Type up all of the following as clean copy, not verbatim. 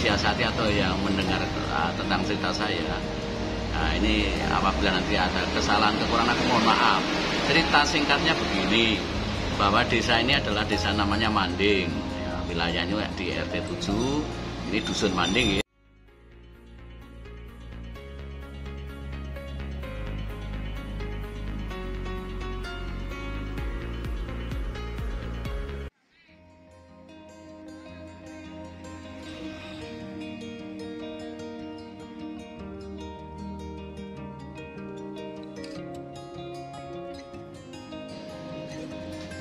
mensiasati atau yang mendengar tentang cerita saya. Nah, ini apabila nanti ada kesalahan, kekurangan, aku mohon maaf. Cerita singkatnya begini, bahwa desa ini adalah desa namanya Manding. Ya, wilayahnya di RT 7, ini Dusun Manding ya.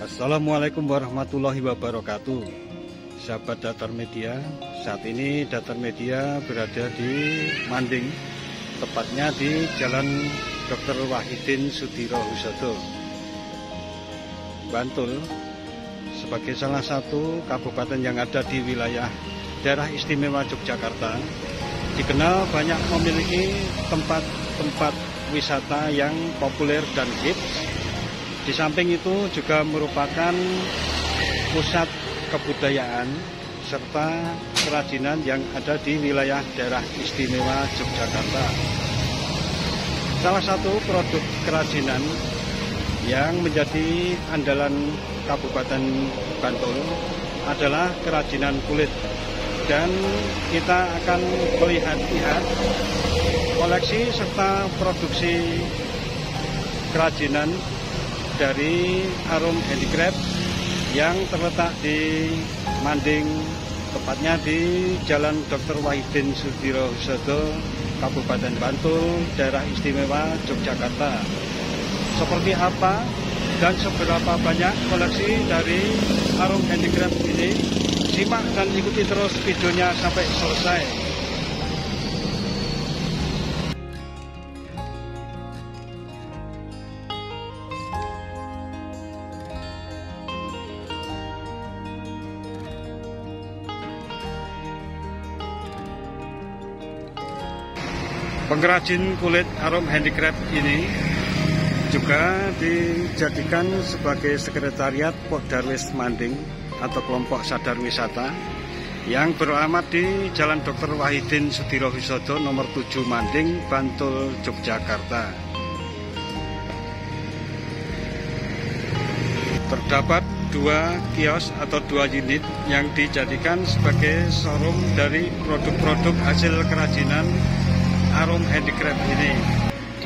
Assalamualaikum warahmatullahi wabarakatuh. Sahabat Datar Media, saat ini Datar Media berada di Manding, tepatnya di Jalan Dr. Wahidin Sudirohusodo, Bantul, sebagai salah satu kabupaten yang ada di wilayah daerah istimewa Yogyakarta. Dikenal banyak memiliki tempat-tempat wisata yang populer dan hits. Di samping itu juga merupakan pusat kebudayaan serta kerajinan yang ada di wilayah daerah istimewa Yogyakarta. Salah satu produk kerajinan yang menjadi andalan Kabupaten Bantul adalah kerajinan kulit, dan kita akan melihat koleksi serta produksi kerajinan dari Arum Handicraft yang terletak di Manding, tepatnya di Jalan Dr. Wahidin Sudirohusodo, Kabupaten Bantul, daerah istimewa Yogyakarta. Seperti apa dan seberapa banyak koleksi dari Arum Handicraft ini? Simak dan ikuti terus videonya sampai selesai. Pengrajin kulit Arum Handicraft ini juga dijadikan sebagai sekretariat Pokdarwis Manding atau kelompok sadar wisata yang beralamat di Jalan Dr. Wahidin Sudirohusodo nomor 7 Manding, Bantul, Yogyakarta. Terdapat 2 kios atau 2 unit yang dijadikan sebagai showroom dari produk-produk hasil kerajinan Arum Handicraft ini.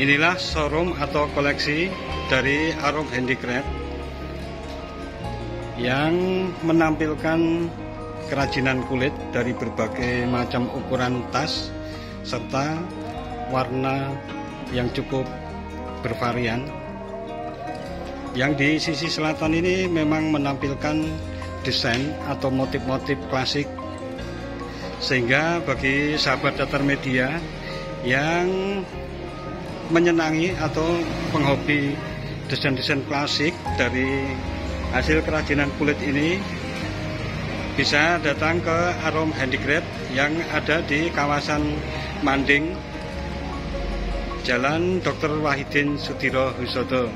Inilah showroom atau koleksi dari Arum Handicraft yang menampilkan kerajinan kulit dari berbagai macam ukuran tas serta warna yang cukup bervarian. Yang di sisi selatan ini memang menampilkan desain atau motif-motif klasik, sehingga bagi sahabat Datar Media yang menyenangi atau penghobi desain-desain klasik dari hasil kerajinan kulit ini bisa datang ke Arum Handicraft yang ada di kawasan Manding, Jalan Dr. Wahidin Sudirohusodo.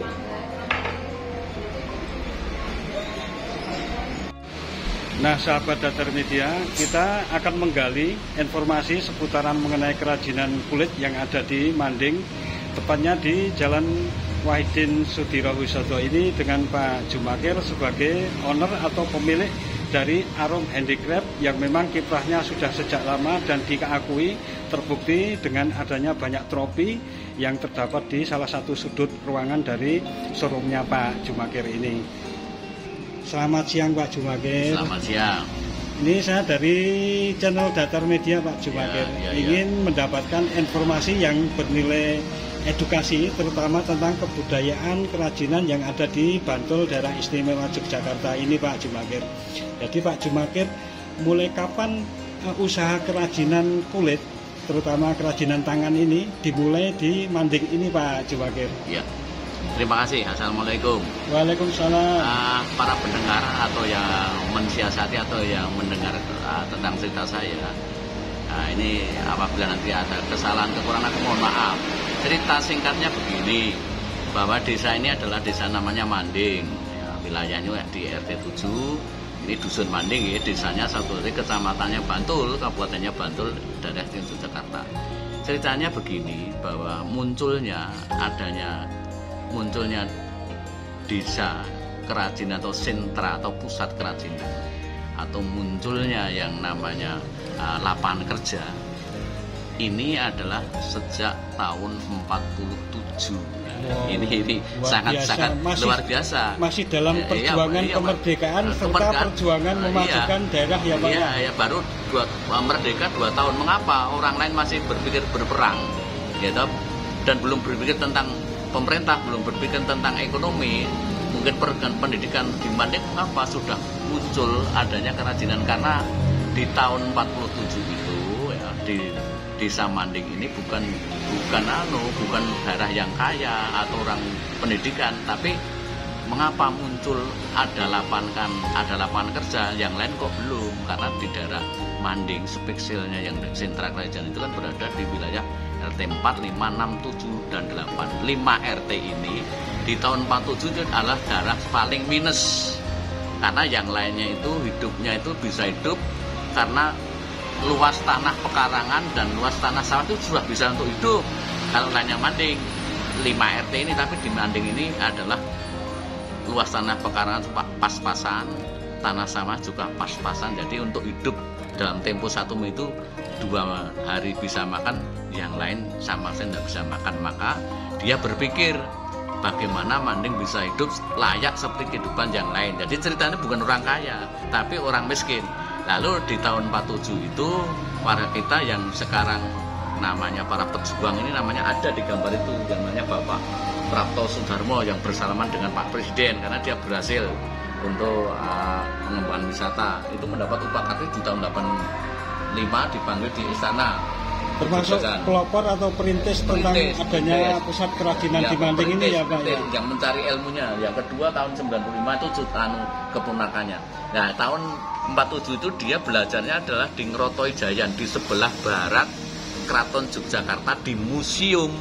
Nah, sahabat Datar Media, kita akan menggali informasi seputaran mengenai kerajinan kulit yang ada di Manding, tepatnya di Jalan Wahidin Sudirohusodo ini, dengan Pak Jumakir sebagai owner atau pemilik dari Arum Handicraft yang memang kiprahnya sudah sejak lama dan diakui terbukti dengan adanya banyak trofi yang terdapat di salah satu sudut ruangan dari showroomnya Pak Jumakir ini. Selamat siang Pak Jumakir. Selamat siang. Ini saya dari channel Datar Media Pak Jumakir, ingin mendapatkan informasi yang bernilai edukasi, terutama tentang kebudayaan kerajinan yang ada di Bantul, daerah istimewa Yogyakarta ini Pak Jumakir. Jadi Pak Jumakir, mulai kapan usaha kerajinan kulit, terutama kerajinan tangan ini, dimulai di Manding ini Pak Jumakir? Ya. Terima kasih. Assalamualaikum. Waalaikumsalam. Para pendengar atau yang mensiasati atau yang mendengar tentang cerita saya, ini apabila nanti ada kesalahan, kekurangan, aku mohon maaf. Cerita singkatnya begini, bahwa desa ini adalah desa namanya Manding. Ya, wilayahnya di RT 7, Ini dusun Manding ya, desanya satu dari kecamatannya Bantul, kabupatennya Bantul, daerah Yogyakarta. Ceritanya begini, bahwa munculnya desa kerajinan atau sentra atau pusat kerajinan, atau munculnya yang namanya lapangan kerja, ini adalah sejak tahun 47. Ini sangat luar biasa. Masih dalam perjuangan kemerdekaan serta perjuangan memajukan daerah ya Pak. Iya, baru merdeka 2 tahun. Mengapa orang lain masih berpikir berperang, gitu? Dan belum berpikir tentang pemerintah, belum berpikir tentang ekonomi, mungkin pendidikan di Manding. Mengapa sudah muncul adanya kerajinan? Karena di tahun 47 itu ya, di Desa Manding ini bukan daerah yang kaya atau orang pendidikan, tapi mengapa muncul ada lapangan kerja, yang lain kok belum? Karena di daerah Manding spesialnya yang sentra kerajaan itu kan berada di wilayah RT 4, 5, 6, 7 dan 8. 5 RT ini di tahun 47 itu adalah daerah paling minus, karena yang lainnya itu hidupnya itu bisa hidup karena luas tanah pekarangan dan luas tanah sawah itu sudah bisa untuk hidup. Kalau lainnya Manding 5 RT ini, tapi di Manding ini adalah luas tanah pekarangan pas-pasan, tanah sawah juga pas-pasan. Jadi untuk hidup dalam tempo 1 minggu itu 2 hari bisa makan, yang lain sama sekali tidak bisa makan. Maka dia berpikir bagaimana Manding bisa hidup layak seperti kehidupan yang lain. Jadi ceritanya bukan orang kaya, tapi orang miskin. Lalu di tahun 47 itu warga kita yang sekarang namanya para pejuang ini, namanya ada di gambar itu, yang namanya Bapak Prapto Sudarmo, yang bersalaman dengan Pak Presiden karena dia berhasil untuk pengembangan wisata. Itu mendapat upah kartis di tahun 85, dipanggil di istana. Termasuk pelopor atau perintis tentang adanya pusat kerajinan di Manding ini ya Pak ya? Yang mencari ilmunya. Yang kedua tahun 95 itu keponakannya. Nah tahun 47 itu dia belajarnya adalah di Ngrotoi Jayan, di sebelah barat Keraton Yogyakarta, di Museum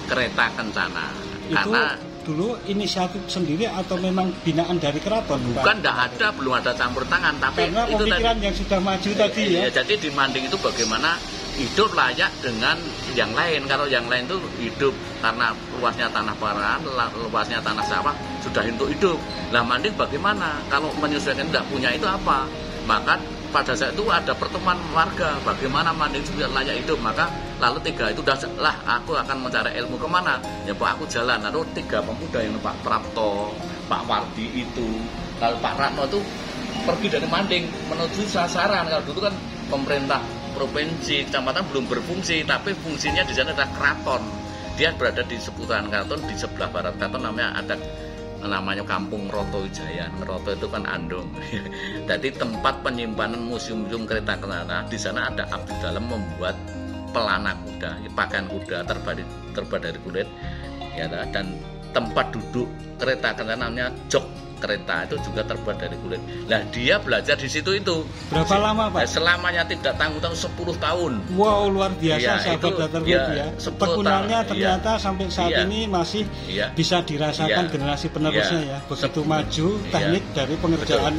Kereta Kencana. Itu karena dulu inisiatif sendiri atau memang binaan dari keraton? Bukan, tidak ada, belum ada campur tangan. Tapi karena itu pemikiran yang sudah maju tadi ya. Jadi di Manding itu bagaimana hidup layak dengan yang lain. Kalau yang lain itu hidup karena luasnya tanah pekarangan, luasnya tanah sawah sudah untuk hidup. Lah Manding bagaimana? Kalau menyesuaikan tidak punya itu apa? Maka pada saat itu ada pertemuan warga, bagaimana Manding juga layak hidup. Maka lalu 3 itu lah aku akan mencari ilmu kemana? Ya Pak, aku jalan. Lalu 3 pemuda yang Pak Prapto, Pak Wardi itu, lalu Pak Ratno itu pergi dari Manding menuju sasaran. Kalau dulu kan pemerintah provinsi, kecamatan belum berfungsi, tapi fungsinya di sana adalah keraton. Dia berada di seputaran keraton, di sebelah barat keraton namanya Kampung Ngrotoi Jayan. Ngroto itu kan andong. Jadi tempat penyimpanan museum kereta kencana. Di sana ada abdi dalam membuat pelana kuda, pakaian kuda terbuat dari kulit, ya, dan tempat duduk kereta kencana namanya jok kereta itu juga terbuat dari kulit. Nah dia belajar di situ itu. Berapa lama Pak? Selamanya tidak tanggung-tanggung 10 tahun. Wow, luar biasa sahabat Datar ya. Tekunannya ternyata sampai saat ini masih bisa dirasakan generasi penerusnya ya. Begitu maju teknik dari pengerjaan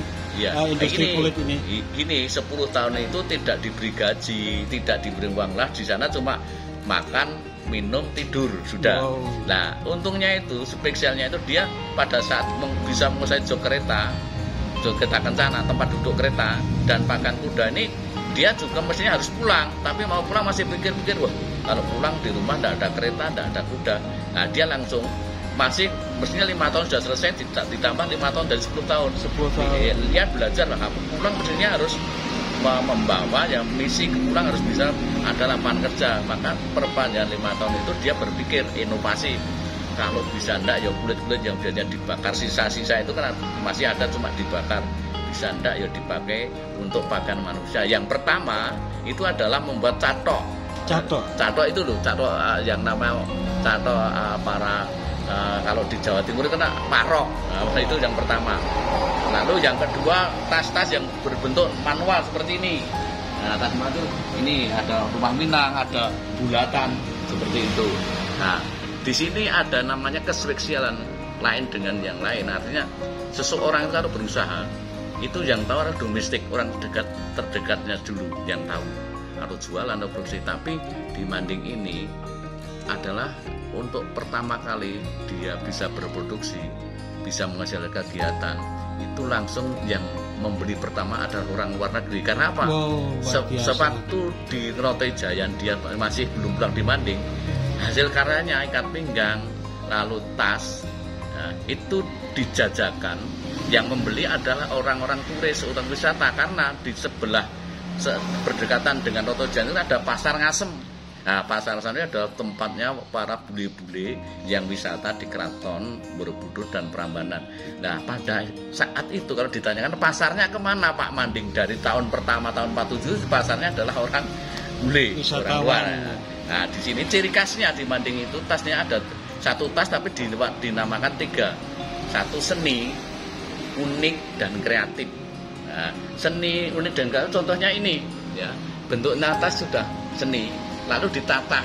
industri kulit ini. Ini 10 tahun itu tidak diberi gaji, tidak diberi uang lah. Di sana cuma makan, minum, tidur, sudah. Wow. Nah, untungnya itu, spesialnya itu dia pada saat bisa menguasai jok kereta kencana, tempat duduk kereta dan pakan kuda ini, dia juga mestinya harus pulang. Tapi mau pulang masih pikir-pikir, wah kalau pulang di rumah tidak ada kereta, tidak ada kuda. Nah, dia langsung masih mestinya 5 tahun sudah selesai, ditambah 5 tahun dari 10 tahun. 10 tahun. Dia belajar lah, pulang mestinya harus membawa yang misi pulang harus bisa ada lapangan kerja. Maka perpanjangan 5 tahun itu dia berpikir inovasi. Kalau bisa enggak ya kulit-kulit yang biasanya dibakar, sisa-sisa itu kan masih ada cuma dibakar, bisa enggak ya dipakai untuk pakan manusia. Yang pertama itu adalah membuat catok itu loh, catok yang namanya catok para kalau di Jawa Timur itu kena parok. Nah, itu yang pertama. Lalu yang kedua, tas-tas yang berbentuk manual seperti ini. Nah, tas manual itu ini ada rumah Minang, ada bulatan seperti itu. Nah, di sini ada namanya kespesialan lain dengan yang lain. Artinya seseorang itu kalau berusaha Itu yang tahu orang domestik, orang terdekatnya dulu yang tahu atau jualan atau produksi. Tapi di Manding ini adalah untuk pertama kali dia bisa berproduksi, bisa menghasilkan kegiatan, itu langsung yang membeli pertama adalah orang luar negeri. Karena apa? Sewaktu di Rote Jayan dia masih belum pulang di Manding, hasil karyanya ikat pinggang, lalu tas, nah, itu dijajakan. Yang membeli adalah orang-orang turis, orang wisata, karena di sebelah berdekatan dengan Rote Jayan itu ada pasar Ngasem. Nah, pasar sana adalah tempatnya para bule-bule yang wisata di Keraton Borobudur dan Prambanan. Nah, pada saat itu kalau ditanyakan pasarnya kemana Pak Manding, dari tahun pertama tahun 47 pasarnya adalah orang bule, orang luar. Nah, di sini ciri khasnya di Manding itu tasnya ada satu tas tapi dinamakan 3. Satu seni, unik dan kreatif. Nah, seni, unik dan kreatif contohnya ini, ya. Bentuknya tas sudah seni. Lalu ditatah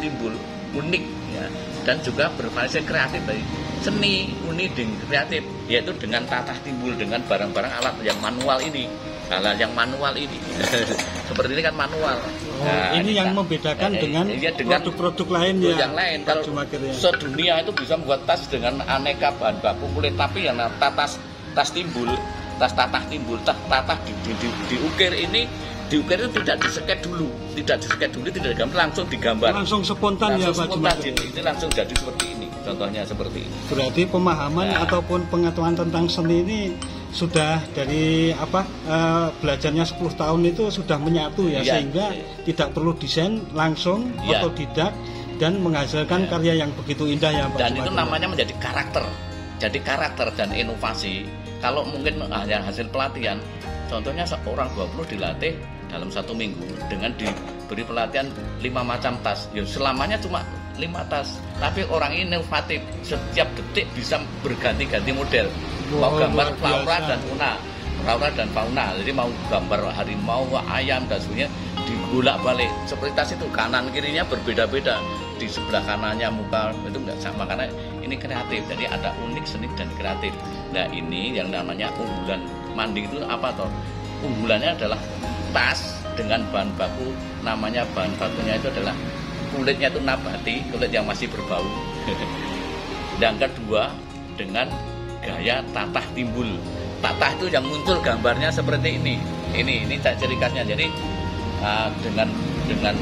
timbul unik, ya, dan juga bervariasi kreatif dari seni unik dan kreatif, yaitu dengan tatah timbul dengan barang-barang alat yang manual ini, yang manual ini seperti ini kan manual. Nah, ini yang membedakan dengan produk-produk lain ya. Yang lain kalau sedunia itu bisa membuat tas dengan aneka bahan baku kulit, tapi yang tatah timbul, tatah diukir ini. Diukir itu tidak diseket dulu, tidak digambar, langsung digambar. Langsung spontan ya Pak Jumakir. Ini langsung jadi seperti ini, contohnya seperti ini. Berarti pemahaman ataupun pengetahuan tentang seni ini sudah dari belajarnya 10 tahun itu sudah menyatu ya, sehingga tidak perlu desain, langsung otodidak dan menghasilkan karya yang begitu indah ya Pak Dan Jumakir. Itu namanya menjadi karakter dan inovasi. Kalau mungkin hanya hasil pelatihan, contohnya orang 20 dilatih dalam 1 minggu dengan diberi pelatihan 5 macam tas. Ya selamanya cuma 5 tas. Tapi orang ini inovatif, setiap detik bisa berganti-ganti model. Mau gambar flora dan fauna. Jadi mau gambar harimau, ayam dan sebagainya digolak-balik. Seperti tas itu kanan kirinya berbeda-beda. Di sebelah kanannya muka itu enggak sama karena ini kreatif. Jadi ada unik, seni dan kreatif. Nah, ini yang namanya unggulan Manding itu apa toh? Unggulannya adalah tas dengan bahan baku, namanya bahan bakunya itu adalah kulitnya itu nabati, kulit yang masih berbau. Dan kedua dengan gaya tatah timbul. Tatah itu yang muncul gambarnya seperti ini. Ini ciri khasnya. Jadi dengan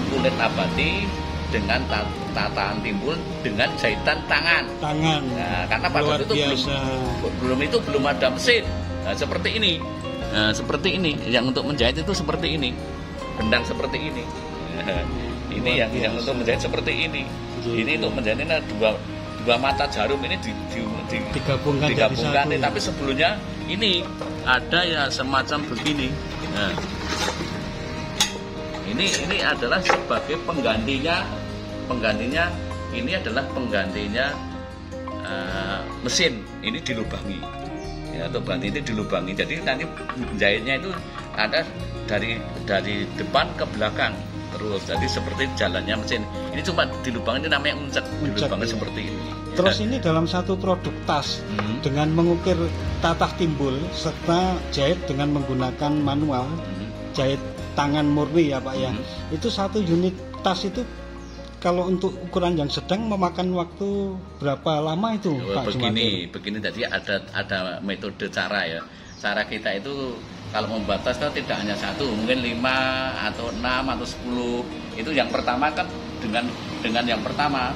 kulit nabati, dengan tatahan timbul, dengan jahitan tangan. Nah, karena pada waktu itu belum ada mesin. Nah, seperti ini. Nah, seperti ini. Yang untuk menjahit itu seperti ini. Benang seperti ini. Ini yang untuk menjahit seperti ini. Ini untuk menjahit ini dua mata jarum ini digabungkan. Tapi sebelumnya ini ada ya semacam begini. Nah, ini adalah sebagai penggantinya ini adalah penggantinya mesin. Ini dilubangi. Ya, atau banti itu dilubangi. Jadi nanti jahitnya itu ada dari depan ke belakang terus. Jadi seperti jalannya mesin. Ini cuma dilubangi, itu namanya uncek. Dilubangi seperti ini. Terus ini dalam satu produk tas dengan mengukir tatah timbul serta jahit dengan menggunakan manual, jahit tangan murni ya Pak ya. Itu satu unit tas itu kalau untuk ukuran yang sedang memakan waktu berapa lama itu Pak Jumakir? Begini tadi ada metode cara ya. Cara kita itu kalau membuat tas kan tidak hanya satu, mungkin 5 atau 6 atau 10. Itu yang pertama kan dengan yang pertama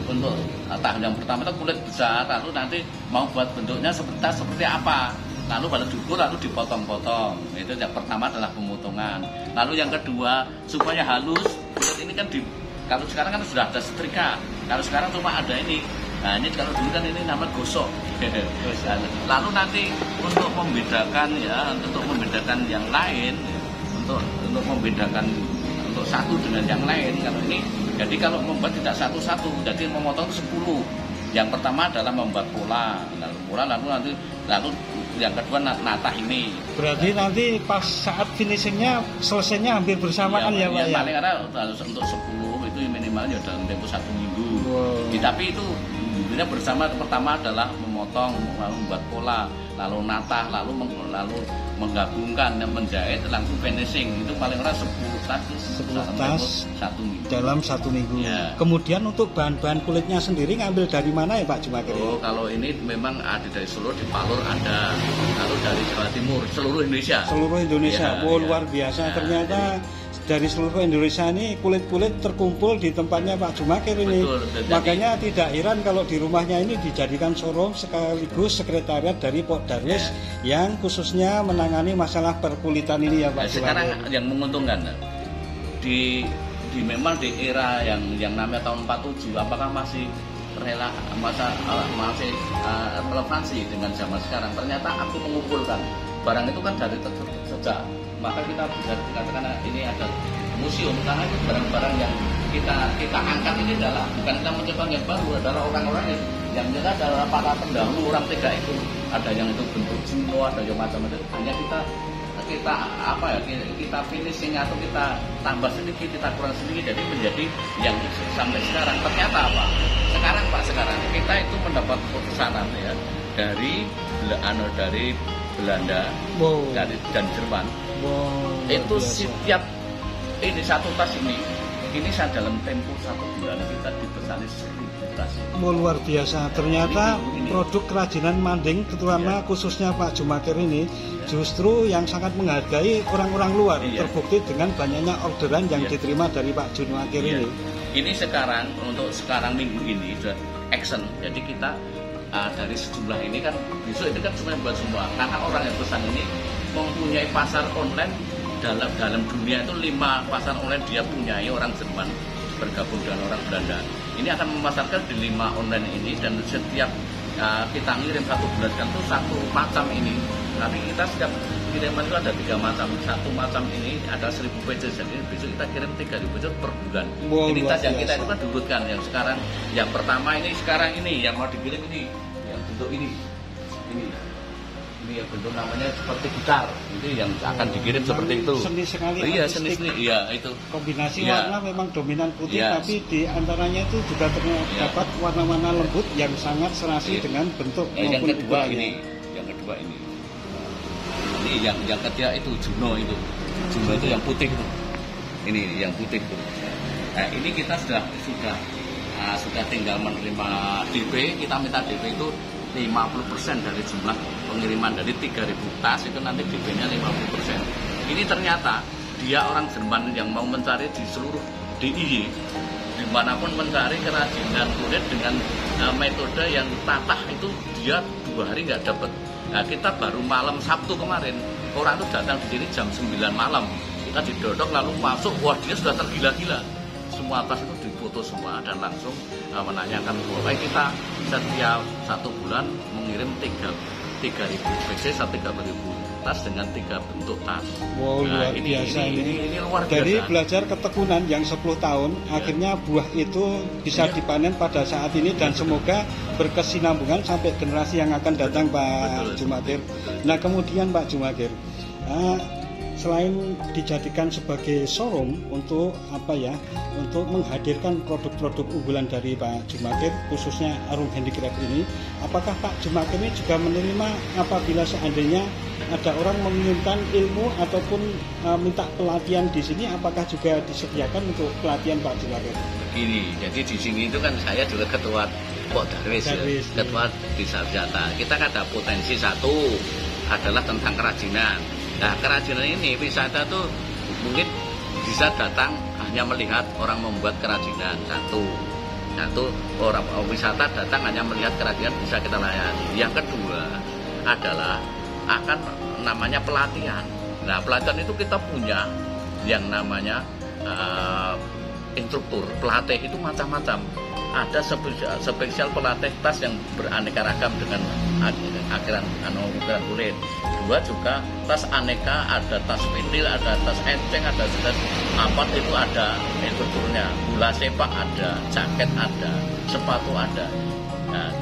untuk tahap yang pertama itu kulit besar, lalu nanti mau buat bentuknya seperti apa. Lalu pada diukur, lalu dipotong-potong. Itu yang pertama adalah pemotongan. Lalu yang kedua, supaya halus, kulit ini kan kalau sekarang kan sudah ada setrika. Kalau sekarang cuma ada ini. Nah, ini kalau dulu kan ini namanya gosok. Lalu nanti untuk membedakan yang lain, untuk membedakan untuk satu dengan yang lain, kalau ini jadi kalau membuat tidak satu-satu, jadi memotong 10. Yang pertama adalah membuat pola, lalu yang kedua natah ini. Berarti nanti pas saat finishingnya selesainya hampir bersamaan ya Pak ya? Paling karena untuk 10 itu minimalnya dalam tempo 1 minggu. Wow. Tapi itu Intinya bersama pertama adalah memotong, lalu membuat pola, lalu natah, lalu menggabungkan dan menjahit, langsung finishing. Itu paling ora 10 tas 1 minggu. Dalam 1 minggu. Ya. Kemudian untuk bahan-bahan kulitnya sendiri ngambil dari mana ya Pak Jumakir? Oh, kalau ini memang ada dari Solo, di Palur ada, lalu dari Jawa Timur, seluruh Indonesia. Seluruh Indonesia. Ya, Wow, ya. luar biasa. Ya, Ternyata dari seluruh Indonesia ini kulit-kulit terkumpul di tempatnya Pak Jumakir ini. Betul, betul. Makanya tidak heran kalau di rumahnya ini dijadikan showroom sekaligus sekretariat dari Pok Darwis yang khususnya menangani masalah perkulitan ini ya Pak Jumakir. Sekarang yang menguntungkan memang di era yang namanya tahun 47, apakah masih masih relevansi dengan zaman sekarang? Ternyata aku mengumpulkan barang itu kan dari sejak, maka kita bisa dikatakan ini ada museum, karena itu barang-barang yang kita angkat ini adalah bukan kita mencoba yang baru, adalah orang-orang yang jelas adalah para pendahulu orang Tiga itu. Ada yang itu bentuk Juno, ada yang macam-macam. Hanya kita finishing atau kita tambah sedikit, kita kurang sedikit, jadi menjadi yang sampai sekarang. Ternyata apa? Sekarang kita itu mendapat pesanan ya dari Belanda, dan Jerman. Itu setiap ini satu tas ini saya dalam tempo 1 bulan kita dipesani 1000 tas. Luar biasa. Ternyata produk kerajinan Manding, terutama khususnya Pak Jumakir ini justru yang sangat menghargai orang-orang luar. Terbukti dengan banyaknya orderan yang diterima dari Pak Jumakir ini. Ini untuk sekarang minggu ini sudah action. Jadi kita dari sejumlah ini kan besok itu kan cuma buat semua, karena orang yang pesan ini mempunyai pasar online dalam dunia itu 5 pasar online dia punyai, orang Jerman bergabung dengan orang Belanda. Ini akan memasarkan di 5 online ini, dan setiap kita ngirim 1 bulan kan itu 1 macam ini. Tapi kita setiap kiriman itu ada 3 macam. 1 macam ini ada 1000 pieces, jadi besok kita kirim 3000 pieces per bulan. Ini tas yang kita itu kan diurutkan. Yang sekarang, yang pertama ini sekarang ini yang mau dikirim ini, yang bentuk ini yang bentuk namanya seperti gitar, itu yang akan dikirim seperti itu. Seni sekali. Iya, seni. Iya, itu. Kombinasi warna memang dominan putih, tapi di antaranya itu juga terdapat warna-warna lembut yang sangat serasi dengan bentuk yang maupun kedua ukurannya. Yang kedua ini. Ini yang ketiga itu Juno itu. Juno itu yang putih itu. Ini yang putih itu. Nah, ini kita sudah tinggal menerima DP. Kita minta DP itu 50% dari jumlah pengiriman dari 3000 tas itu nanti DP-nya 50%. Ini ternyata dia orang Jerman yang mau mencari di seluruh DIY, dimanapun mencari kerajinan kulit dengan metode yang tatah itu dia 2 hari nggak dapat. Nah, kita baru malam Sabtu kemarin orang itu datang di sini jam 9 malam, kita didodok lalu masuk, wah dia sudah tergila-gila. Semua tas itu difoto semua dan langsung menanyakan bahwa kita setiap 1 bulan mengirim 3.000 pieces atau 3.000 tas dengan 3 bentuk tas. Wow, luar biasa ini luar biasa. Dari belajar ketekunan yang 10 tahun, akhirnya buah itu bisa dipanen pada saat ini, dan semoga berkesinambungan sampai generasi yang akan datang Pak Jumakir. Nah, kemudian Pak Jumakir, selain dijadikan sebagai showroom untuk untuk menghadirkan produk-produk unggulan dari Pak Jumakir, khususnya Arum Handicraft ini, apakah Pak Jumakir ini juga menerima apabila seandainya ada orang menginginkan ilmu ataupun minta pelatihan di sini, apakah juga disediakan untuk pelatihan Pak Jumakir? Begini, jadi di sini itu kan saya juga ketua Pok Darwis, ketua Desa Wisata. Kita kan ada potensi satu adalah tentang kerajinan. Nah, kerajinan ini wisata tuh mungkin bisa datang hanya melihat orang membuat kerajinan, satu orang wisata datang hanya melihat kerajinan bisa kita layani. Yang kedua adalah akan namanya pelatihan. Nah, pelatihan itu kita punya yang namanya instruktur, pelatih itu macam-macam. Ada spesial pelatih tas yang beraneka ragam dengan ukuran kulit. 2 juga tas aneka, ada tas pentil, ada tas enceng, ada tas apa itu ada instrukturnya. Bola sepak ada, jaket ada, sepatu ada. Nah,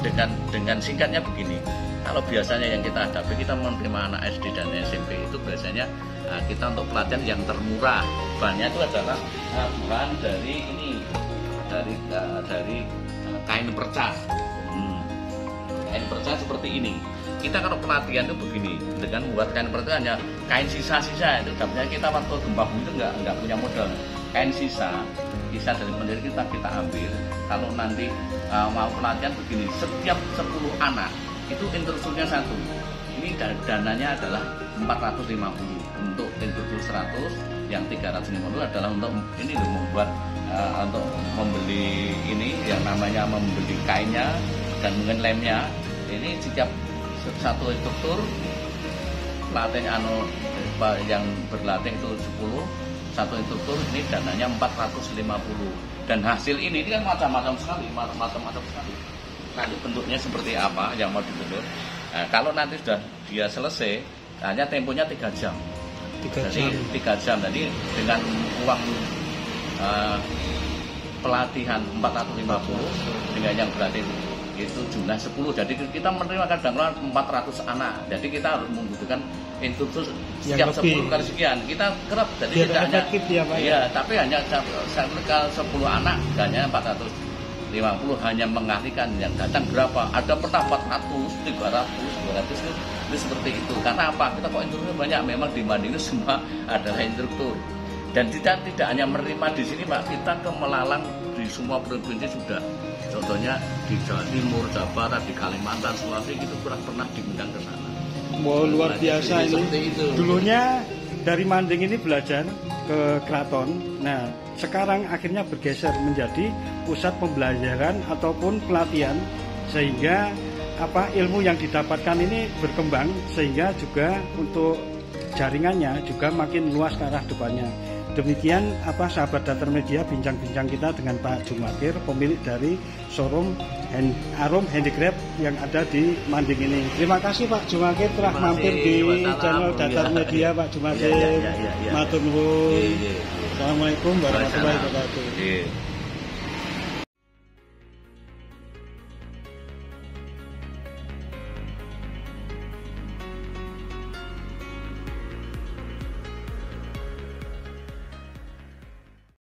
dengan singkatnya begini. Kalau biasanya yang kita hadapi, kita menerima anak SD dan SMP itu biasanya kita untuk pelatihan yang termurah. Bahannya itu adalah bahan dari kain perca. kain perca seperti ini. Kita kalau pelatihan itu begini, dengan membuat kain perca hanya kain sisa-sisa itu. Dapatnya kita waktu gempa bumi itu nggak punya modal. Kain sisa dari pendiri kita ambil. Kalau nanti mau pelatihan begini, setiap 10 anak itu instrukturnya 1. Ini dananya adalah 450 untuk instruktur 100, yang 350 adalah untuk ini loh, membuat untuk membeli ini yang namanya membeli kainnya dan mungkin lemnya. Ini setiap satu instruktur pelatih yang berlatih itu 10, satu instruktur ini dananya 450. Dan hasil ini kan macam-macam sekali. Nanti bentuknya seperti apa yang mau dibentuk. Nah, kalau nanti sudah dia selesai, hanya temponya 3 jam. 3 jam. Jadi dengan uang pelatihan 450 dengan yang berarti itu jumlah 10. Jadi kita menerima kadang-kadang 400 anak. Jadi kita harus membutuhkan instruktur setiap 10 kali sekian. Kita kerap, jadi biar tidak hanya ya, Pak, ya, tapi hanya 10 anak hanya 450, hanya mengalihkan yang datang berapa. Ada pernah 400, 300, 200 itu seperti itu. Karena apa? Kita kok instrukturnya banyak. Memang di Manding itu semua adalah instruktur. Dan kita tidak hanya menerima di sini, Pak. Kita ke Melalang di semua provinsi sudah. Contohnya di Jawa Timur, Jawa Barat, di Kalimantan, Sulawesi itu pernah diundang ke sana. Wow, luar biasa ini. Itu. Dulunya dari Manding ini belajar ke Keraton. Nah, sekarang akhirnya bergeser menjadi pusat pembelajaran ataupun pelatihan, sehingga ilmu yang didapatkan ini berkembang, sehingga juga untuk jaringannya juga makin luas ke arah depannya. Demikian sahabat Datar Media, bincang-bincang kita dengan Pak Jumakir, pemilik dari showroom Arum Handicraft yang ada di Manding ini. Terima kasih Pak Jumakir telah mampir di channel Datar Media, Pak Jumakir. Matur nuwun. Assalamualaikum warahmatullahi wabarakatuh.